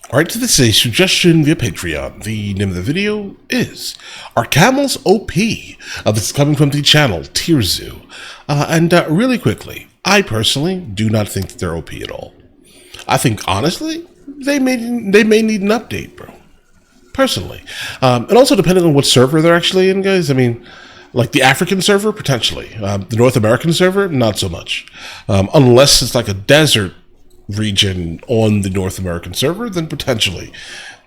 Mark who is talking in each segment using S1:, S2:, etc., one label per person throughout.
S1: Alright, so this is a suggestion via Patreon. The name of the video is Are Camels OP? This is coming from the channel Tier Zoo. Really quickly, I personally do not think that they're OP at all. I think, honestly, they may need an update, bro. Personally. And also depending on what server they're actually in, guys. I mean, like the African server, potentially. The North American server, not so much. Unless it's like a desert region on the North American server, then potentially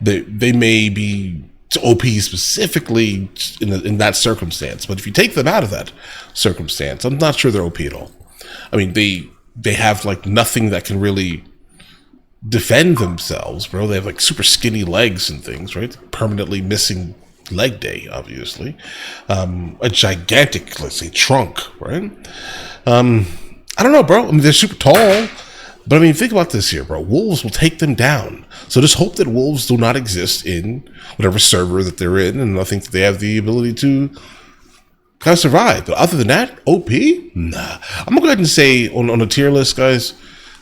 S1: they may be OP specifically in that circumstance. But if you take them out of that circumstance, I'm not sure they're OP at all. I mean, they have like nothing that can really defend themselves, bro. They have like super skinny legs and things, right? Permanently missing leg day, obviously. A gigantic, let's say, trunk, right? I don't know, bro. I mean, they're super tall. But I mean, think about this here, bro. Wolves will take them down. So just hope that wolves do not exist in whatever server that they're in. And I think that they have the ability to kind of survive. But other than that, OP? Nah. I'm going to go ahead and say on a tier list, guys,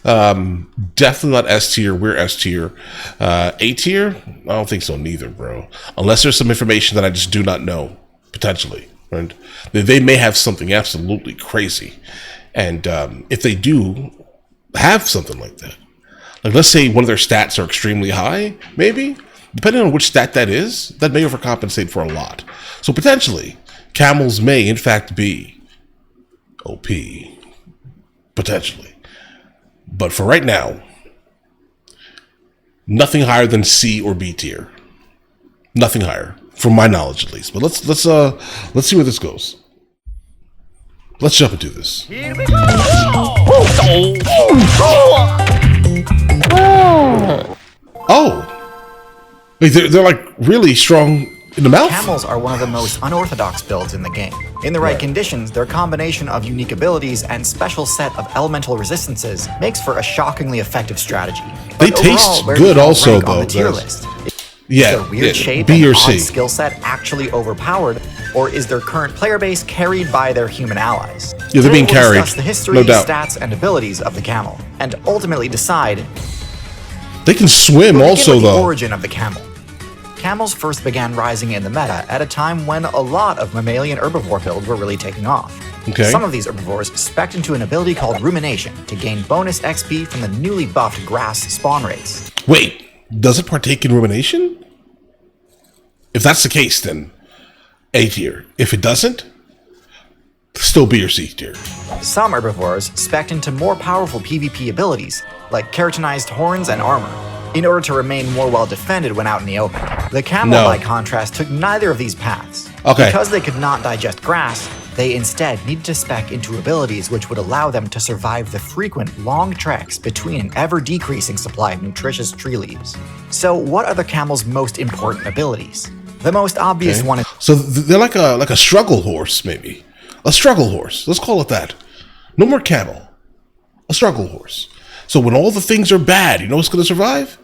S1: definitely not S tier. We're S tier. A tier? I don't think so neither, bro. Unless there's some information that I just do not know, potentially. Right? They may have something absolutely crazy. And if they do have something like that, like let's say one of their stats are extremely high, maybe, depending on which stat that is, that may overcompensate for a lot. So potentially, camels may in fact be OP, potentially. But for right now, nothing higher than C or B tier. Nothing higher, from my knowledge at least. But let's see where this goes. Let's jump into this.
S2: Here we go!
S1: Oh! Wait, they're like really strong in the mouth?
S3: Camels are one of the most unorthodox builds in the game. In the right conditions, their combination of unique abilities and special set of elemental resistances makes for a shockingly effective strategy.
S1: They taste good also, though.
S3: On the tier list?
S1: Yeah,
S3: is their weird shape
S1: B or
S3: and
S1: C
S3: odd skill set actually overpowered, or is their current player base carried by their human allies?
S1: Yeah, they're being
S3: Today we'll
S1: carried,
S3: discuss the history,
S1: no doubt.
S3: stats, and abilities of the camel, and ultimately decide
S1: they can swim also,
S3: the
S1: though.
S3: origin of the camel. Camels first began rising in the meta at a time when a lot of mammalian herbivore builds were really taking off.
S1: Okay.
S3: Some of these herbivores spec'd into an ability called rumination to gain bonus XP from the newly buffed grass spawn rates.
S1: Wait, does it partake in rumination? If that's the case, then A tier. If it doesn't, still B or C tier.
S3: Some herbivores spec'd into more powerful PvP abilities, like keratinized horns and armor, in order to remain more well defended when out in the open. The camel, by contrast, took neither of these paths.
S1: Okay.
S3: Because they could not digest grass, they instead needed to spec into abilities which would allow them to survive the frequent long treks between an ever-decreasing supply of nutritious tree leaves. So what are the camel's most important abilities? The most obvious one is...
S1: So they're like a struggle horse, maybe. A struggle horse. Let's call it that. No more camel. A struggle horse. So when all the things are bad, you know what's going to survive?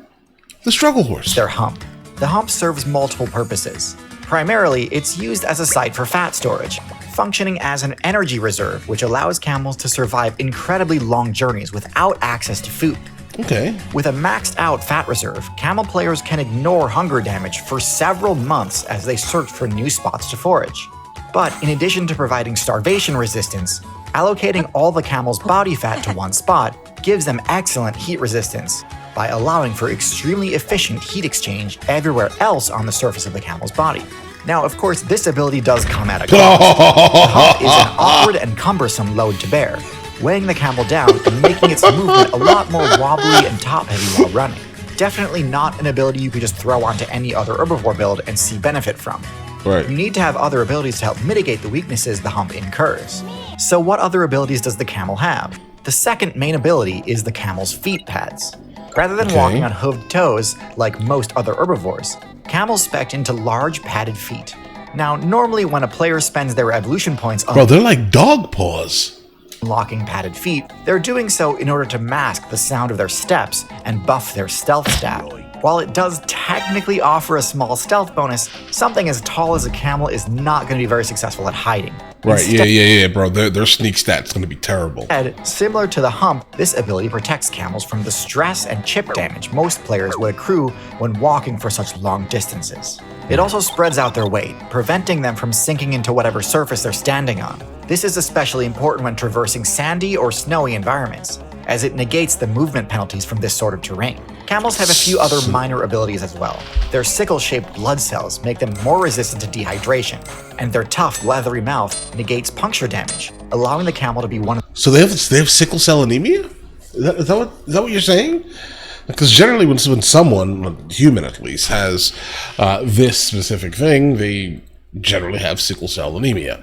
S1: The struggle horse.
S3: Their hump. The hump serves multiple purposes. Primarily, it's used as a site for fat storage, functioning as an energy reserve which allows camels to survive incredibly long journeys without access to food.
S1: Okay.
S3: With a maxed out fat reserve, camel players can ignore hunger damage for several months as they search for new spots to forage. But in addition to providing starvation resistance, allocating all the camel's body fat to one spot gives them excellent heat resistance by allowing for extremely efficient heat exchange everywhere else on the surface of the camel's body. Now, of course, this ability does come at a cost. The hump is an awkward and cumbersome load to bear, weighing the camel down and making its movement a lot more wobbly and top-heavy while running. Definitely not an ability you could just throw onto any other herbivore build and see benefit from.
S1: Right.
S3: You need to have other abilities to help mitigate the weaknesses the hump incurs. So what other abilities does the camel have? The second main ability is the camel's feet pads. Rather than walking on hooved toes like most other herbivores, camels spec into large padded feet. Now, normally when a player spends their evolution points on
S1: Bro, they're like dog paws.
S3: unlocking padded feet, they're doing so in order to mask the sound of their steps and buff their stealth stat. While it does technically offer a small stealth bonus, something as tall as a camel is not going to be very successful at hiding.
S1: Right, yeah, bro. Their sneak stat's going to be terrible.
S3: Instead, similar to the hump, this ability protects camels from the stress and chip damage most players would accrue when walking for such long distances. It also spreads out their weight, preventing them from sinking into whatever surface they're standing on. This is especially important when traversing sandy or snowy environments, as it negates the movement penalties from this sort of terrain. Camels have a few other minor abilities as well. Their sickle-shaped blood cells make them more resistant to dehydration, and their tough, leathery mouth negates puncture damage, allowing the camel to be one of...
S1: So they have sickle cell anemia? Is that what you're saying? Because generally when someone, a human at least, has this specific thing, they generally have sickle cell anemia.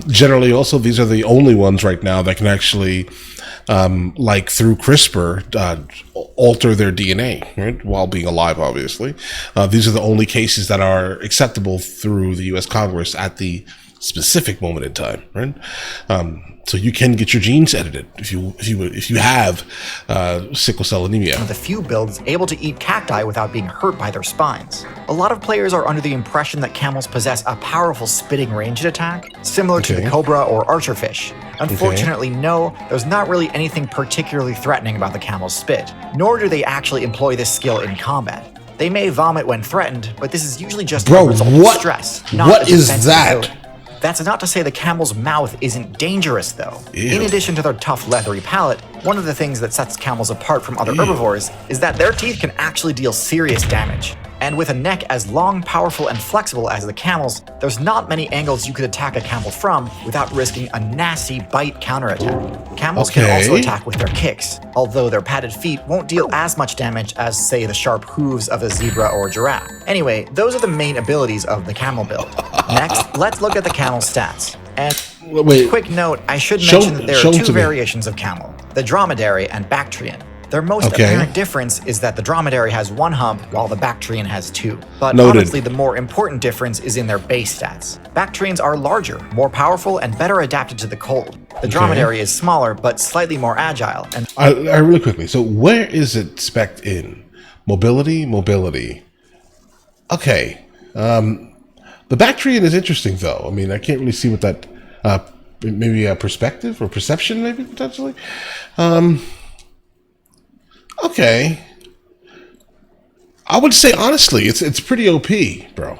S1: Generally also, these are the only ones right now that can actually, like through CRISPR, alter their DNA, right, while being alive, obviously. These are the only cases that are acceptable through the U.S. Congress at the specific moment in time, right? So you can get your genes edited if you have sickle cell anemia.
S3: One of the few builds able to eat cacti without being hurt by their spines. A lot of players are under the impression that camels possess a powerful spitting ranged attack, similar to the cobra or archerfish. Unfortunately, no, there's not really anything particularly threatening about the camel's spit, nor do they actually employ this skill in combat. They may vomit when threatened, but this is usually just a result of stress, not
S1: what
S3: a
S1: is
S3: defensive
S1: that?
S3: ability. That's not to say the camel's mouth isn't dangerous, though.
S1: Ew.
S3: In addition to their tough, leathery palate, one of the things that sets camels apart from other herbivores is that their teeth can actually deal serious damage. And with a neck as long, powerful, and flexible as the camel's, there's not many angles you could attack a camel from without risking a nasty bite counterattack. Camels can also attack with their kicks, although their padded feet won't deal as much damage as, say, the sharp hooves of a zebra or giraffe. Anyway, those are the main abilities of the camel build. Next, let's look at the camel's stats. And quick note, I should mention that there are two variations of camel, the dromedary and Bactrian. Their most apparent difference is that the dromedary has one hump while the Bactrian has two. But honestly, the more important difference is in their base stats. Bactrians are larger, more powerful, and better adapted to the cold. The dromedary is smaller, but slightly more agile. And
S1: I really quickly, so where is it spec'd in? Mobility. Okay. The Bactrian is interesting, though. I mean, I can't really see what that, maybe a perspective or perception, maybe, potentially. Okay. I would say, honestly, it's pretty OP, bro.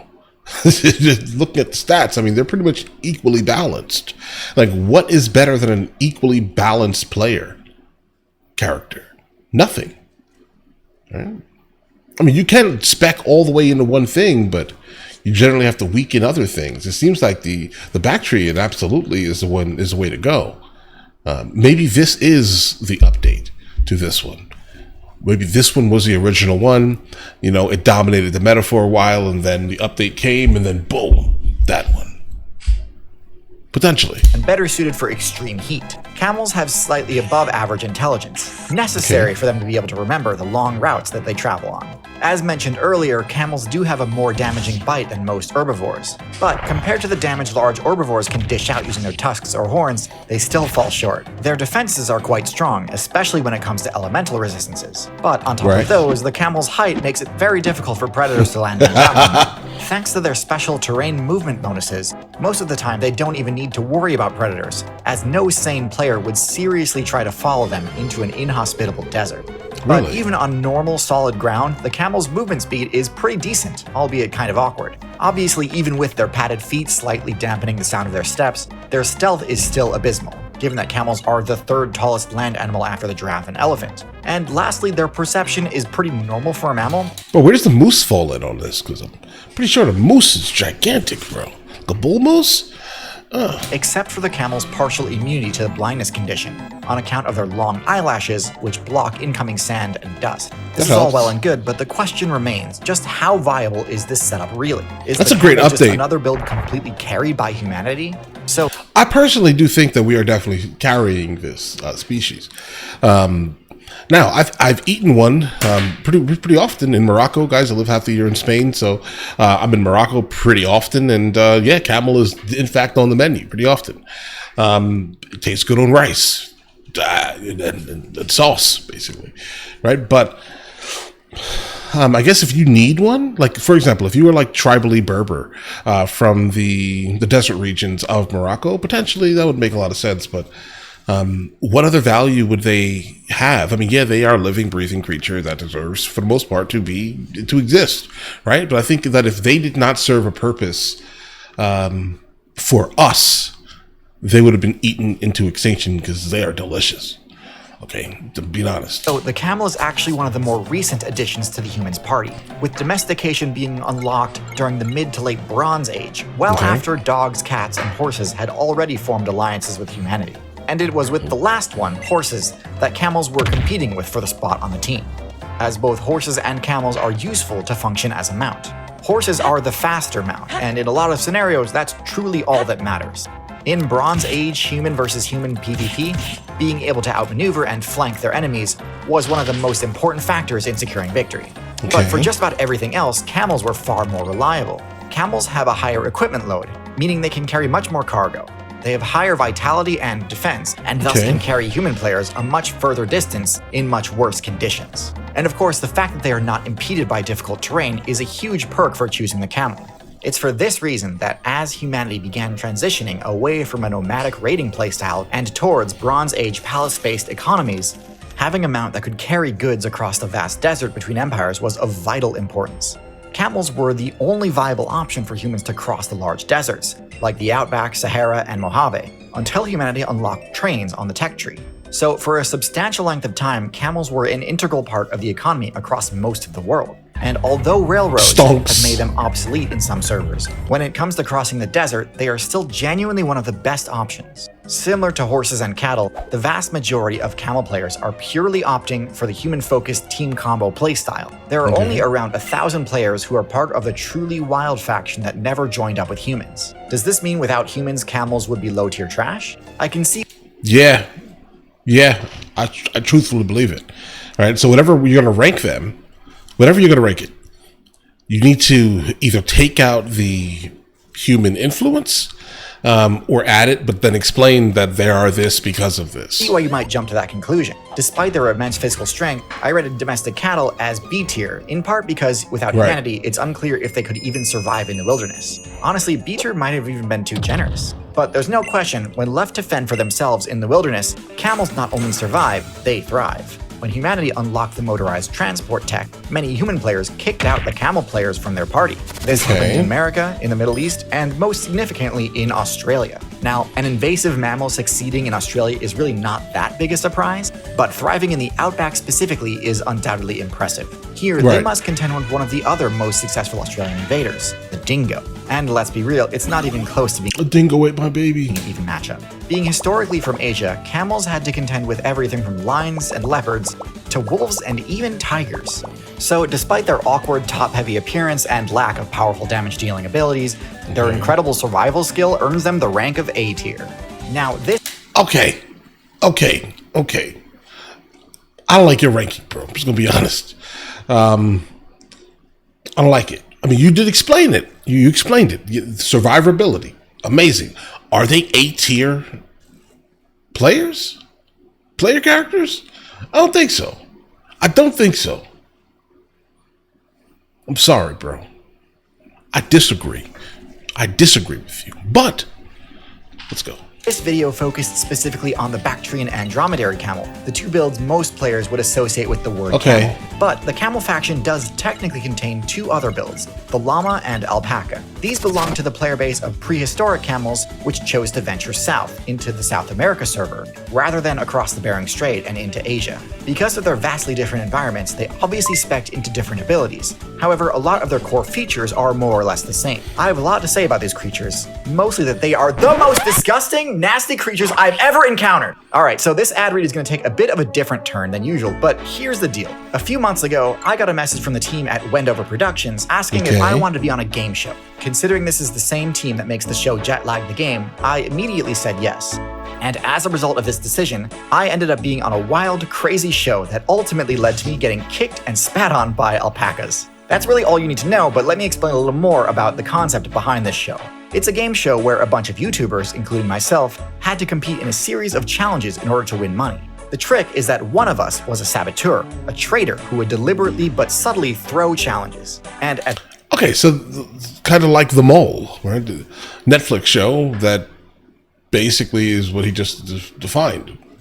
S1: Just looking at the stats, I mean, they're pretty much equally balanced. Like, what is better than an equally balanced character? Nothing. Right? I mean, you can spec all the way into one thing, but you generally have to weaken other things. It seems like the Bactrian absolutely is the way to go. Maybe this is the update to this one. Maybe this one was the original one. You know, it dominated the meta for a while, and then the update came, and then boom, that one. Potentially.
S3: And better suited for extreme heat. Camels have slightly above average intelligence, necessary for them to be able to remember the long routes that they travel on. As mentioned earlier, camels do have a more damaging bite than most herbivores. But compared to the damage large herbivores can dish out using their tusks or horns, they still fall short. Their defenses are quite strong, especially when it comes to elemental resistances. But on top of those, the camel's height makes it very difficult for predators to land them down. Thanks to their special terrain movement bonuses, most of the time they don't even need to worry about predators, as no sane player would seriously try to follow them into an inhospitable desert. But even on normal, solid ground, the camel's movement speed is pretty decent, albeit kind of awkward. Obviously, even with their padded feet slightly dampening the sound of their steps, their stealth is still abysmal, given that camels are the third tallest land animal after the giraffe and elephant. And lastly, their perception is pretty normal for a mammal.
S1: But where does the moose fall in on this? Because I'm pretty sure the moose is gigantic, bro. The bull moose?
S3: Except for the camel's partial immunity to the blindness condition, on account of their long eyelashes, which block incoming sand and dust. This is all well and good, but the question remains, just how viable is this setup really? Is
S1: That's a great update.
S3: Just another build completely carried by humanity? So
S1: I personally do think that we are definitely carrying this species. Now, I've eaten one pretty often in Morocco, guys. I live half the year in Spain, so I'm in Morocco pretty often. And yeah, camel is in fact on the menu pretty often. It tastes good on rice and sauce, basically, right? But I guess if you need one, like for example, if you were like tribally Berber from the desert regions of Morocco, potentially that would make a lot of sense. But what other value would they have? I mean, yeah, they are a living, breathing creature that deserves, for the most part, to exist, right? But I think that if they did not serve a purpose for us, they would have been eaten into extinction because they are delicious. Okay, to be honest.
S3: So the camel is actually one of the more recent additions to the humans' party, with domestication being unlocked during the mid to late Bronze Age, well after dogs, cats, and horses had already formed alliances with humanity. And it was with the last one, horses, that camels were competing with for the spot on the team, as both horses and camels are useful to function as a mount. Horses are the faster mount, and in a lot of scenarios, that's truly all that matters. In Bronze Age human versus human PvP, being able to outmaneuver and flank their enemies was one of the most important factors in securing victory. But for just about everything else, camels were far more reliable. Camels have a higher equipment load, meaning they can carry much more cargo. They have higher vitality and defense, and thus can carry human players a much further distance in much worse conditions. And of course, the fact that they are not impeded by difficult terrain is a huge perk for choosing the camel. It's for this reason that as humanity began transitioning away from a nomadic raiding playstyle and towards Bronze Age palace-based economies, having a mount that could carry goods across the vast desert between empires was of vital importance. Camels were the only viable option for humans to cross the large deserts, like the Outback, Sahara, and Mojave, until humanity unlocked trains on the tech tree. So for a substantial length of time, camels were an integral part of the economy across most of the world. And although railroads have made them obsolete in some servers, when it comes to crossing the desert, they are still genuinely one of the best options. Similar to horses and cattle, the vast majority of camel players are purely opting for the human-focused team combo playstyle. There are only around 1,000 players who are part of the truly wild faction that never joined up with humans. Does this mean without humans, camels would be low-tier trash? I can see...
S1: Yeah, I truthfully believe it. All right, so whatever you're going to rank them, whatever you're going to rank it, you need to either take out the human influence or add it, but then explain that they are this because of this.
S3: See why you might jump to that conclusion. Despite their immense physical strength, I rated domestic cattle as B tier, in part because without humanity, it's unclear if they could even survive in the wilderness. Honestly, B tier might have even been too generous. But there's no question, when left to fend for themselves in the wilderness, camels not only survive, they thrive. When humanity unlocked the motorized transport tech, many human players kicked out the camel players from their party. This happened in America, in the Middle East, and most significantly in Australia. Now, an invasive mammal succeeding in Australia is really not that big a surprise, but thriving in the outback specifically is undoubtedly impressive. Here, they must contend with one of the other most successful Australian invaders, the dingo. And let's be real, it's not even close to being
S1: a dingo ate my baby.
S3: An even matchup. Being historically from Asia, camels had to contend with everything from lions and leopards to wolves and even tigers. So despite their awkward top-heavy appearance and lack of powerful damage-dealing abilities, their incredible survival skill earns them the rank of A tier. Now this...
S1: Okay. I don't like your ranking, bro. I'm just gonna be honest. I don't like it. I mean, you did explain it. You explained it. Survivability. Amazing. Are they A-tier players? Player characters? I don't think so. I don't think so. I'm sorry, bro. I disagree. I disagree with you. But, let's go.
S3: This video focused specifically on the Bactrian and Dromedary camel, the two builds most players would associate with the word camel. But the camel faction does technically contain two other builds, the llama and alpaca. These belong to the player base of prehistoric camels, which chose to venture south into the South America server, rather than across the Bering Strait and into Asia. Because of their vastly different environments, they obviously spec into different abilities. However, a lot of their core features are more or less the same. I have a lot to say about these creatures, mostly that they are the most disgusting, nasty creatures I've ever encountered. Alright, so this ad read is going to take a bit of a different turn than usual, but here's the deal. A few months ago, I got a message from the team at Wendover Productions asking if I wanted to be on a game show. Considering this is the same team that makes the show Jetlag the Game, I immediately said yes. And as a result of this decision, I ended up being on a wild, crazy show that ultimately led to me getting kicked and spat on by alpacas. That's really all you need to know, but let me explain a little more about the concept behind this show. It's a game show where a bunch of YouTubers, including myself, had to compete in a series of challenges in order to win money. The trick is that one of us was a saboteur, a traitor who would deliberately but subtly throw challenges. And at
S1: Okay, so kind of like The Mole, right? The Netflix show that basically is what he just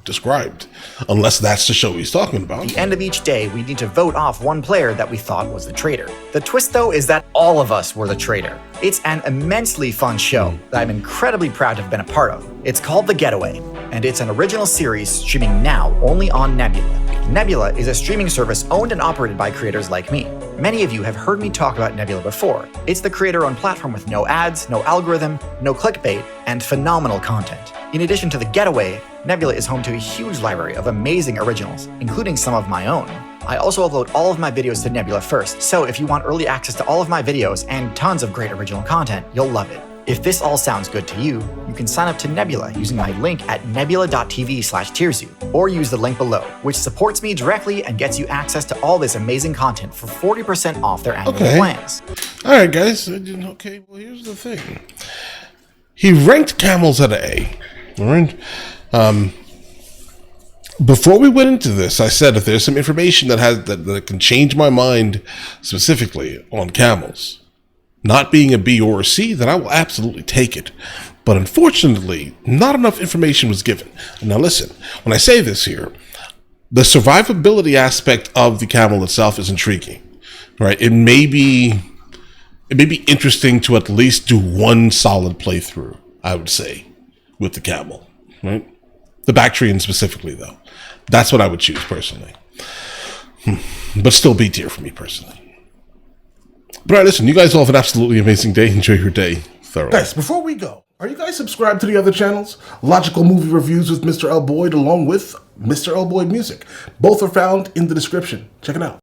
S1: described, unless that's the show he's talking about.
S3: the end of each day, we need to vote off one player that we thought was the traitor. The twist, though, is that all of us were the traitor. It's an immensely fun show that I'm incredibly proud to have been a part of. It's called The Getaway, and it's an original series streaming now only on Nebula. Nebula is a streaming service owned and operated by creators like me. Many of you have heard me talk about Nebula before. It's the creator-owned platform with no ads, no algorithm, no clickbait, and phenomenal content. In addition to The Getaway, Nebula is home to a huge library of amazing originals, including some of my own. I also upload all of my videos to Nebula first, so if you want early access to all of my videos and tons of great original content, you'll love it. If this all sounds good to you, you can sign up to Nebula using my link at nebula.tv/Tearzu, or use the link below, which supports me directly and gets you access to all this amazing content for 40% off their annual plans.
S1: All right, guys. Okay, well, here's the thing. He ranked Camels at an A. All right. Before we went into this, I said if there's some information that can change my mind specifically on Camels not being a B or a C, then I will absolutely take it. But unfortunately, not enough information was given. Now listen, when I say this here, the survivability aspect of the Camel itself is intriguing, right? It may be interesting to at least do one solid playthrough, I would say, with the Camel, right? The Bactrian specifically, though. That's what I would choose personally. But still B tier for me personally. But all right, listen, you guys all have an absolutely amazing day. Enjoy your day thoroughly. Guys, before we go, are you guys subscribed to the other channels? Logical Movie Reviews with Mr. L. Boyd, along with Mr. L. Boyd Music. Both are found in the description. Check it out.